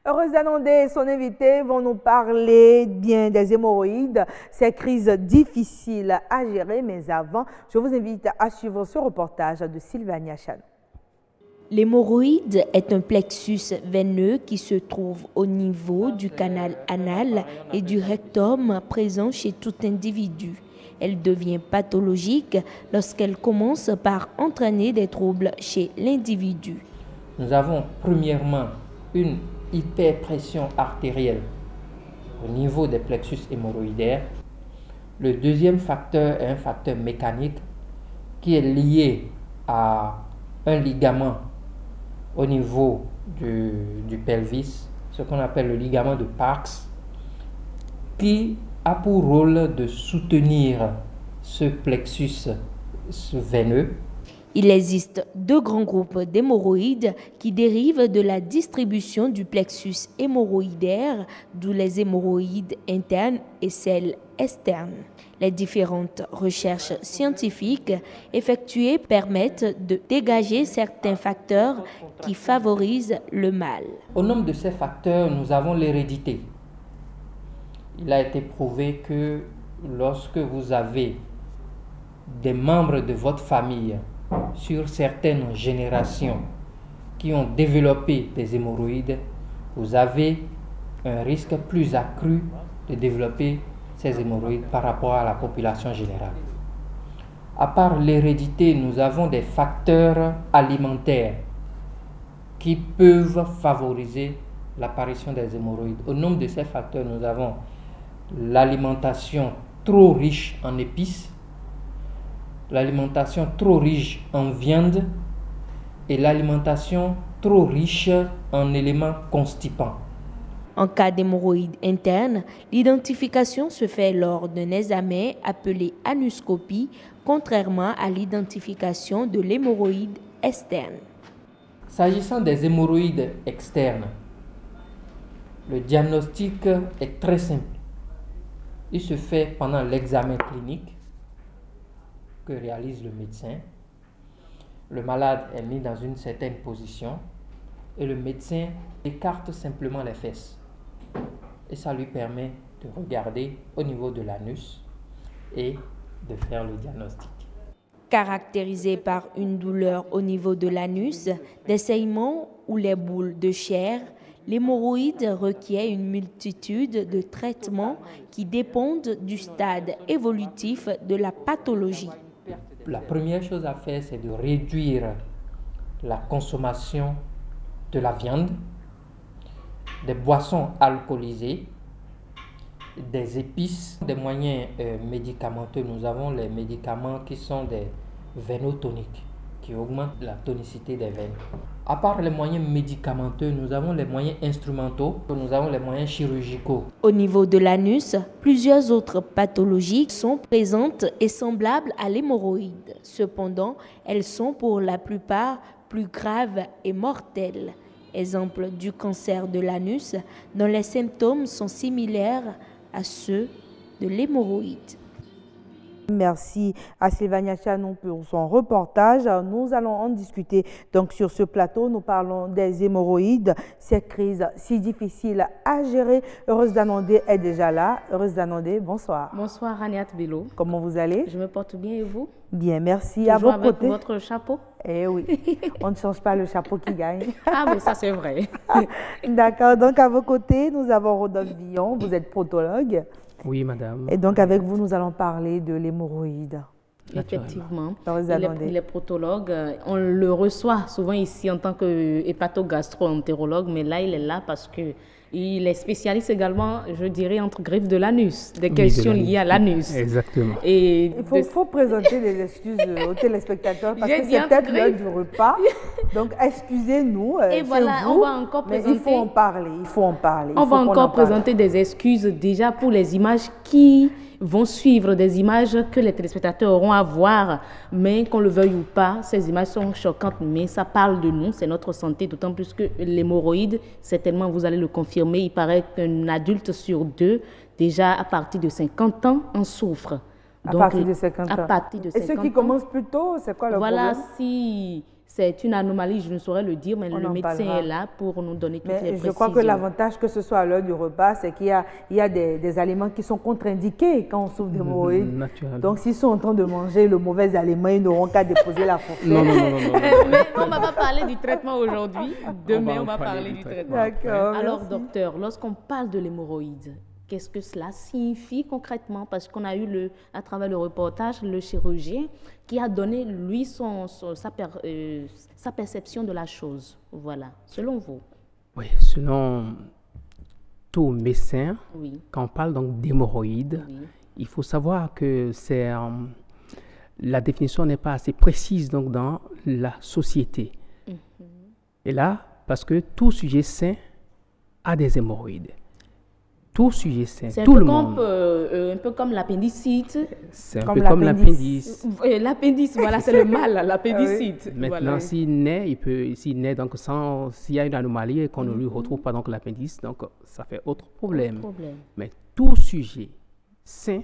Heureuse d'annoncer et son invité vont nous parler bien des hémorroïdes, ces crises difficiles à gérer, mais avant, je vous invite à suivre ce reportage de Sylvania Chan. L'hémorroïde est un plexus veineux qui se trouve au niveau du canal anal et du rectum présent chez tout individu. Elle devient pathologique lorsqu'elle commence par entraîner des troubles chez l'individu. Nous avons premièrement une hyperpression artérielle au niveau des plexus hémorroïdaires. Le deuxième facteur est un facteur mécanique qui est lié à un ligament au niveau du pelvis, ce qu'on appelle le ligament de Parks, qui a pour rôle de soutenir ce plexus veineux. Il existe deux grands groupes d'hémorroïdes qui dérivent de la distribution du plexus hémorroïdaire, d'où les hémorroïdes internes et celles externes. Les différentes recherches scientifiques effectuées permettent de dégager certains facteurs qui favorisent le mal. Au nombre de ces facteurs, nous avons l'hérédité. Il a été prouvé que lorsque vous avez des membres de votre famille sur certaines générations qui ont développé des hémorroïdes, vous avez un risque plus accru de développer ces hémorroïdes par rapport à la population générale. À part l'hérédité, nous avons des facteurs alimentaires qui peuvent favoriser l'apparition des hémorroïdes. Au nombre de ces facteurs, nous avons l'alimentation trop riche en épices, l'alimentation trop riche en viande et l'alimentation trop riche en éléments constipants. En cas d'hémorroïde interne, l'identification se fait lors d'un examen appelé anoscopie, contrairement à l'identification de l'hémorroïde externe. S'agissant des hémorroïdes externes, le diagnostic est très simple. Il se fait pendant l'examen clinique que réalise le médecin. Le malade est mis dans une certaine position et le médecin écarte simplement les fesses. Et ça lui permet de regarder au niveau de l'anus et de faire le diagnostic. Caractérisé par une douleur au niveau de l'anus, des saignements ou les boules de chair, l'hémorroïde requiert une multitude de traitements qui dépendent du stade évolutif de la pathologie. La première chose à faire, c'est de réduire la consommation de la viande, des boissons alcoolisées, des épices, des moyens médicamenteux. Nous avons les médicaments qui sont des vénotoniques, qui augmentent la tonicité des veines. À part les moyens médicamenteux, nous avons les moyens instrumentaux, nous avons les moyens chirurgicaux. Au niveau de l'anus, plusieurs autres pathologies sont présentes et semblables à l'hémorroïde. Cependant, elles sont pour la plupart plus graves et mortelles. Exemple du cancer de l'anus, dont les symptômes sont similaires à ceux de l'hémorroïde. Merci à Sylvania Chan pour son reportage. Nous allons en discuter donc sur ce plateau. Nous parlons des hémorroïdes, ces crises si difficiles à gérer. Heureuse d'annoncer est déjà là. Heureuse d'annoncer, bonsoir. Bonsoir Raniat Bello. Comment vous allez? Je me porte bien et vous? Bien, merci. Toujours à vos avec côtés. Votre chapeau? Eh oui, on ne change pas le chapeau qui gagne. Ah mais ça c'est vrai. D'accord, donc à vos côtés, nous avons Rodolphe Villon, vous êtes protologue. Oui, madame. Et donc avec vous, nous allons parler de l'hémorroïde. Effectivement. Il est protologue. On le reçoit souvent ici en tant qu'hépatogastro-entérologue, mais là, il est là parce qu'il est spécialiste également, je dirais, entre griffes de l'anus, des questions liées à l'anus. Exactement. Et il faut présenter des excuses aux téléspectateurs parce que c'est peut-être l'heure du repas. Donc, excusez-nous. Et voilà, vous, on va encore présenter... Mais il faut en parler, il faut en parler. On va encore présenter des excuses déjà pour les images qui vont suivre, des images que les téléspectateurs auront à voir, mais qu'on le veuille ou pas, ces images sont choquantes, mais ça parle de nous, c'est notre santé, d'autant plus que l'hémorroïde, certainement vous allez le confirmer, il paraît qu'un adulte sur deux, déjà à partir de 50 ans, en souffre. À Donc, partir de 50 ans. À partir de 50 Et ceux qui ans, commencent plus tôt, c'est quoi le voilà, problème? si c'est une anomalie, je ne saurais le dire, mais On le en médecin parlera. est là pour nous donner toutes les Mais précisions. je crois que l'avantage que ce soit à l'heure du repas, c'est qu'il y a des aliments qui sont contre-indiqués quand on souffre d'hémorroïdes. Naturellement. Donc, s'ils sont en train de manger le mauvais aliment, ils n'auront qu'à déposer la fourchette. Non. Mais on ne va pas parler du traitement aujourd'hui. Demain, on va parler du traitement. D'accord. Alors, merci. docteur, lorsqu'on parle de l'hémorroïde, qu'est-ce que cela signifie concrètement? Parce qu'on a eu, à travers le reportage, le chirurgien qui a donné, lui, sa perception de la chose. Voilà, selon vous. Oui, selon tout médecin, Oui. quand on parle donc d'hémorroïdes, Oui. il faut savoir que la définition n'est pas assez précise donc, dans la société. Et là, parce que tout sujet sain a des hémorroïdes. Tout sujet sain, C'est tout le monde. un peu comme l'appendicite. C'est un comme peu comme l'appendice. l'appendice. L'appendice, voilà, c'est le mal, l'appendicite. Maintenant, Voilà. s'il naît donc s'il y a une anomalie et qu'on ne lui retrouve pas donc l'appendice, donc ça fait autre problème. Mais tout sujet sain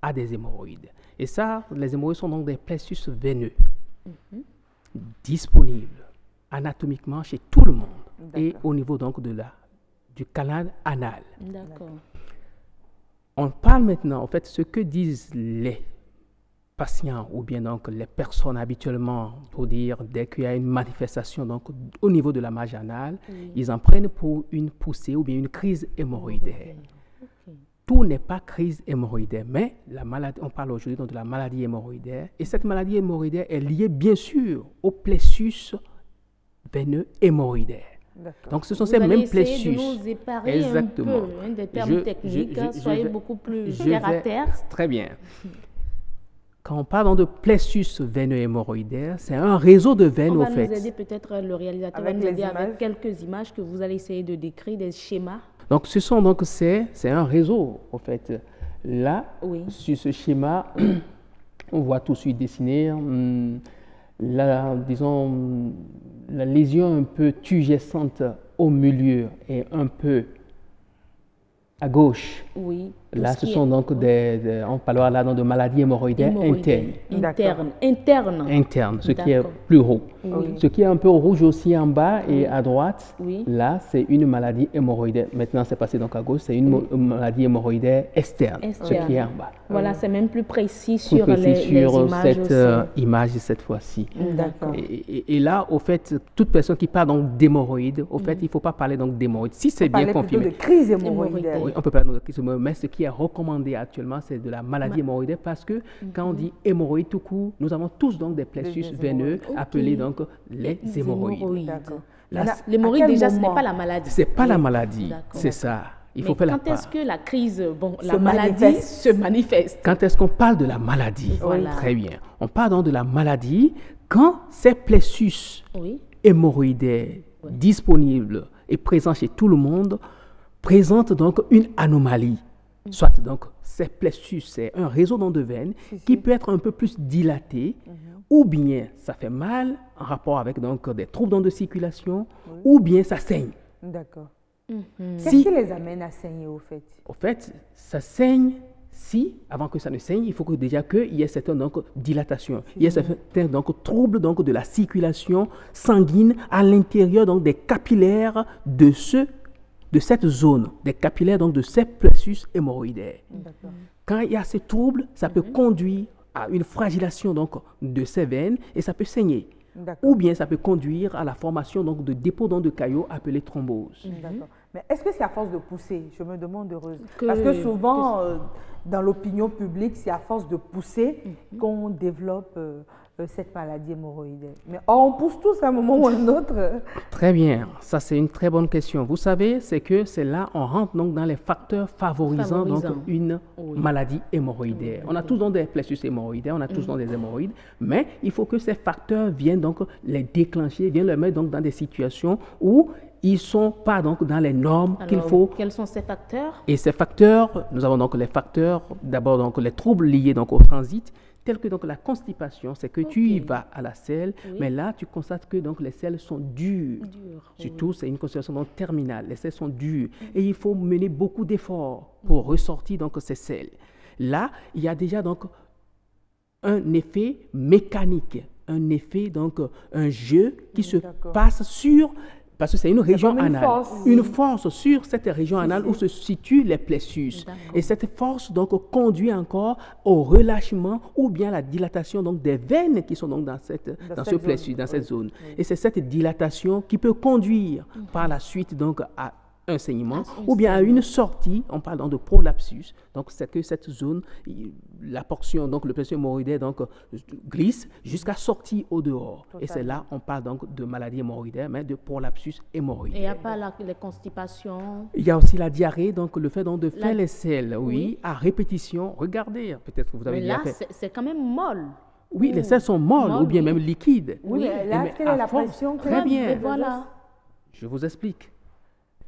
a des hémorroïdes. Et ça, les hémorroïdes sont donc des plexus veineux disponibles anatomiquement chez tout le monde et au niveau donc du canal anal. D'accord. On parle maintenant, en fait, ce que disent les patients ou bien donc les personnes habituellement pour dire dès qu'il y a une manifestation donc au niveau de la marge anale, ils en prennent pour une poussée ou bien une crise hémorroïdaire. Tout n'est pas crise hémorroïdaire, mais la maladie, on parle aujourd'hui donc de la maladie hémorroïdaire et cette maladie hémorroïdaire est liée bien sûr au plexus veineux hémorroïdaire. Donc, ce sont ces mêmes plexus. Vous allez essayer de nous éparer exactement. un peu des termes techniques, soyez beaucoup plus terre à terre. Très bien. Quand on parle de plexus veineux hémorroïdaire, c'est un réseau de veines au fait. On va nous aider peut-être, le réalisateur va nous aider avec quelques images que vous allez essayer de décrire, des schémas. Donc, c'est un réseau au fait. Là, sur ce schéma, on voit tout de suite dessiner la lésion un peu turgescente au milieu et un peu à gauche. Oui. Là, ce sont donc on parlera là de maladies hémorroïdaires internes, ce qui est plus haut. Ce qui est un peu rouge aussi en bas et à droite, là, c'est une maladie hémorroïdaire. Maintenant, c'est passé donc à gauche, c'est une maladie hémorroïdaire externe, ce qui est en bas. Voilà, c'est même plus précis sur les images cette image cette fois-ci. Et là, au fait, toute personne qui parle donc d'hémorroïdes, au fait, il ne faut pas parler donc d'hémorroïdes. Si c'est bien confirmé. On peut parler de crise hémorroïdaire. Oui, on peut parler de crise hémorroïdaire, mais ce qui est recommandé actuellement, c'est de la maladie hémorroïdaire parce que quand on dit hémorroïde tout court, nous avons tous donc des plexus veineux appelés donc les hémorroïdes. L'hémorroïde déjà, ce n'est pas la maladie. C'est pas la maladie, c'est ça. Il faut faire la part. Quand est-ce que la crise, la maladie se manifeste? Quand est-ce qu'on parle de la maladie? Voilà. Très bien. On parle donc de la maladie quand ces plexus hémorroïdaires disponibles et présents chez tout le monde présentent donc une anomalie. Soit donc ces plexus, c'est un réseau de veines qui peut être un peu plus dilaté, ou bien ça fait mal en rapport avec donc des troubles de circulation, ou bien ça saigne. D'accord. Qu'est-ce qui les amène à saigner au fait? Au fait, ça saigne si, avant que ça ne saigne, il faut que déjà qu'il y ait certaines donc, dilatations, il y ait certains donc, troubles donc, de la circulation sanguine à l'intérieur donc, des capillaires de cette zone, des capillaires donc, de ces plexus hémorroïdaires. Quand il y a ces troubles, ça peut conduire à une fragilation donc, de ces veines et ça peut saigner. Ou bien ça peut conduire à la formation donc, de dépôts de caillots appelés thromboses. D'accord. Mais est-ce que c'est à force de pousser? Je me demande heureuse. Parce que souvent, dans l'opinion publique, c'est à force de pousser qu'on développe cette maladie hémorroïdaire. Mais on pousse tous à un moment ou à un autre. Très bien. Ça, c'est une très bonne question. Vous savez, c'est que c'est là, on rentre donc dans les facteurs favorisant. Donc, une maladie hémorroïdaire. On a tous donc des plexus hémorroïdaires, on a tous donc des hémorroïdes, mais il faut que ces facteurs viennent donc les déclencher, viennent les mettre donc dans des situations où ils ne sont pas donc dans les normes qu'il faut. Quels sont ces facteurs? Et ces facteurs, nous avons donc les facteurs, d'abord donc les troubles liés donc au transit, tels que donc la constipation, c'est que tu y vas à la selle, mais là tu constates que donc les selles sont dures. Surtout, c'est une constitution donc terminale, les selles sont dures et il faut mener beaucoup d'efforts pour ressortir donc ces selles. Là, il y a déjà donc un effet mécanique, un effet, donc un jeu qui se passe sur, parce que c'est une région anale, une force sur cette région anale où se situent les plexus. Et cette force donc conduit encore au relâchement ou bien à la dilatation donc des veines qui sont donc dans ce plexus, dans cette zone. Et c'est cette dilatation qui peut conduire par la suite donc à un saignement ou bien à une sortie, on parle donc de prolapsus. Donc c'est que cette zone, la portion, donc le plexus hémorroïdaire donc glisse jusqu'à sortir au dehors. Et c'est là on parle donc de maladie hémorroïdaire, mais de prolapsus hémorroïdaire. Et il n'y a pas les constipations? Il y a aussi la diarrhée, donc le fait donc de faire les selles, à répétition. Regardez, peut-être que vous avez déjà fait. Mais là, c'est quand même molle. Oui, les selles sont molles ou bien même liquides. Oui, là, quelle est la pression? Très bien. Voilà. Je vous explique.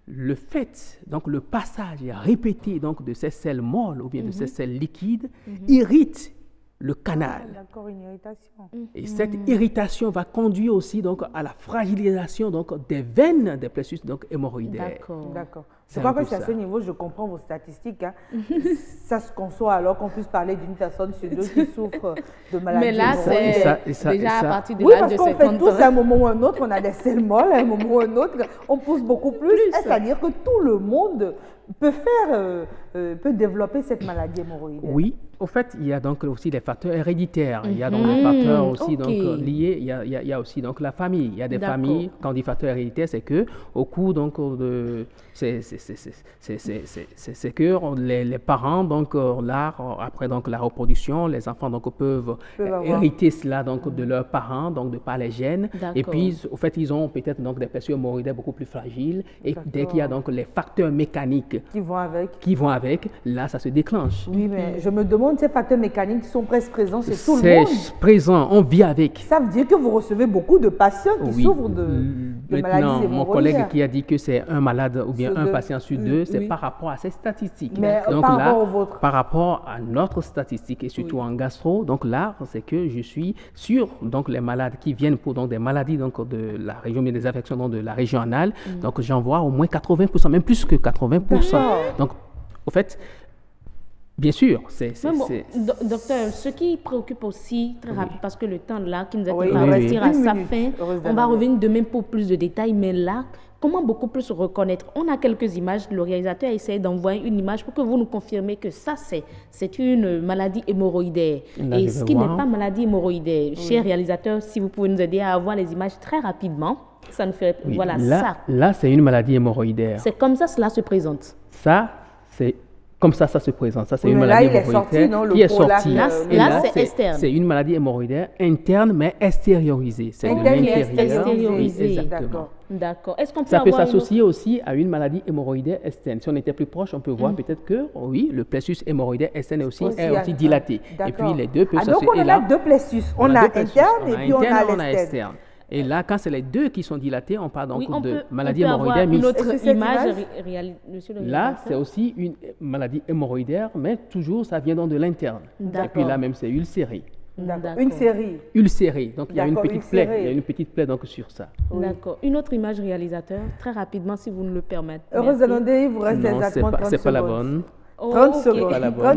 Le fait, donc le passage répété donc, de ces selles molles ou bien de ces selles liquides irrite le canal. D'accord, une irritation. Et cette irritation va conduire aussi donc, à la fragilisation donc, des veines des plexus donc, hémorroïdaires. D'accord. Je crois que c'est à ce niveau, je comprends vos statistiques. Hein. Ça se conçoit alors qu'on puisse parler d'une personne sur deux qui souffre de maladie. Mais là, c'est déjà à partir de l'âge de 50 ans. Oui, parce qu'on fait tous à un moment ou un autre, on a des selles molles, à un moment ou un autre, on pousse beaucoup plus. C'est-à-dire que tout le monde peut développer cette maladie hémorroïdaire. Oui, au fait, il y a donc aussi des facteurs héréditaires. Il y a donc des facteurs aussi donc, liés. Il y a aussi donc la famille. Il y a des familles, quand on dit facteurs héréditaires, c'est que au cours donc de c'est que les parents donc là après donc la reproduction, les enfants donc peuvent hériter cela donc de leurs parents donc de par les gènes. Et puis au fait ils ont peut-être donc des plexus hémorroïdaires beaucoup plus fragiles et dès qu'il y a donc les facteurs mécaniques qui vont avec, là ça se déclenche. Oui, mais je me demande ces facteurs mécaniques sont presque présents chez tout le monde. C'est présent, on vit avec. Ça veut dire que vous recevez beaucoup de patients qui souffrent de maladies hémorroïdaires. Mon collègue qui a dit que c'est un malade ou bien un patient sur deux, c'est par rapport à ces statistiques. Mais donc par là, rapport au vôtre. Par rapport à notre statistique et surtout en gastro, donc là, c'est que je suis sur donc les malades qui viennent pour donc des maladies donc de la région, mais des affections donc de la région anale. Donc j'en vois au moins 80%, même plus que 80%. Donc au fait, bien sûr, docteur, ce qui préoccupe aussi, très rapide, parce que le temps là qui nous a dit à sa fin, on va revenir demain pour plus de détails, mais là, comment beaucoup plus reconnaître? On a quelques images, le réalisateur a essayé d'envoyer une image pour que vous nous confirmez que ça, c'est une maladie hémorroïdaire. Là, et ce qui n'est pas maladie hémorroïdaire, cher réalisateur, si vous pouvez nous aider à avoir les images très rapidement, ça nous fait... Voilà, là, c'est une maladie hémorroïdaire. C'est comme ça cela se présente. Ça, c'est... Comme ça se présente. Ça, c'est une maladie hémorroïdaire qui est sortie. Là, c'est externe. C'est une maladie hémorroïdaire interne, mais extériorisée. C'est de l'intérieur. Exactement. D'accord. Est-ce qu'on peut ça peut s'associer aussi à une maladie hémorroïdaire externe. Si on était plus proche, on peut voir peut-être que, oui, le plexus hémorroïdaire externe est aussi dilaté. Et puis, les deux peuvent s'associer. Donc, on a deux plexus. On a interne et puis on a externe. Et là, quand c'est les deux qui sont dilatés, on parle donc de maladie hémorroïdaire mixte. Une autre image, monsieur le là, c'est aussi une maladie hémorroïdaire, mais toujours, ça vient donc de l'interne. Et puis là, même, c'est ulcéré. Une série. Ulcéré. Donc, il y a une petite plaie. Il y a une petite plaie donc, sur ça. D'accord. Une autre image, réalisateur, très rapidement, si vous nous le permettez. Heureuse Zanandé, il vous reste exactement 30 secondes. C'est pas la bonne. 30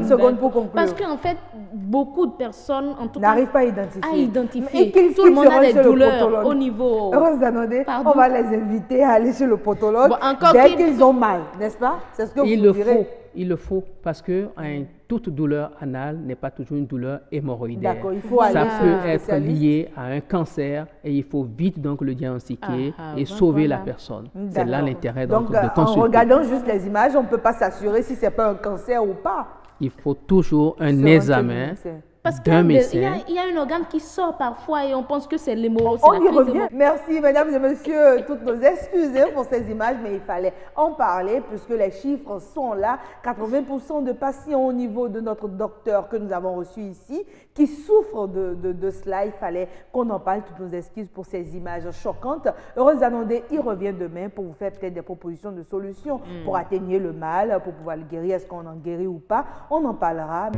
secondes pour conclure. Parce qu'en fait, beaucoup de personnes, en tout cas, n'arrivent pas à identifier. Tout le monde a des douleurs au niveau... Heureuse Zanandé, on va les inviter à aller chez le podologue dès qu'ils ont mal, n'est-ce pas? C'est ce que vous direz. Il le faut parce que toute douleur anale n'est pas toujours une douleur hémorroïdaire. D'accord, il faut aller ça peut être lié à un cancer et il faut vite donc le diagnostiquer et sauver la personne. C'est là l'intérêt donc de consulter. En regardant juste les images, on ne peut pas s'assurer si c'est pas un cancer ou pas. Il faut toujours un examen. Parce qu'il y a un organe qui sort parfois et on pense que c'est l'hémorroïde. On y revient. Merci, mesdames et messieurs. Toutes nos excuses pour ces images, mais il fallait en parler puisque les chiffres sont là. 80% de patients au niveau de notre docteur que nous avons reçu ici qui souffrent de cela. Il fallait qu'on en parle. Toutes nos excuses pour ces images choquantes. Heureuse Zanandé, il revient demain pour vous faire peut-être des propositions de solutions pour atténuer le mal, pour pouvoir le guérir. Est-ce qu'on en guérit ou pas? On en parlera.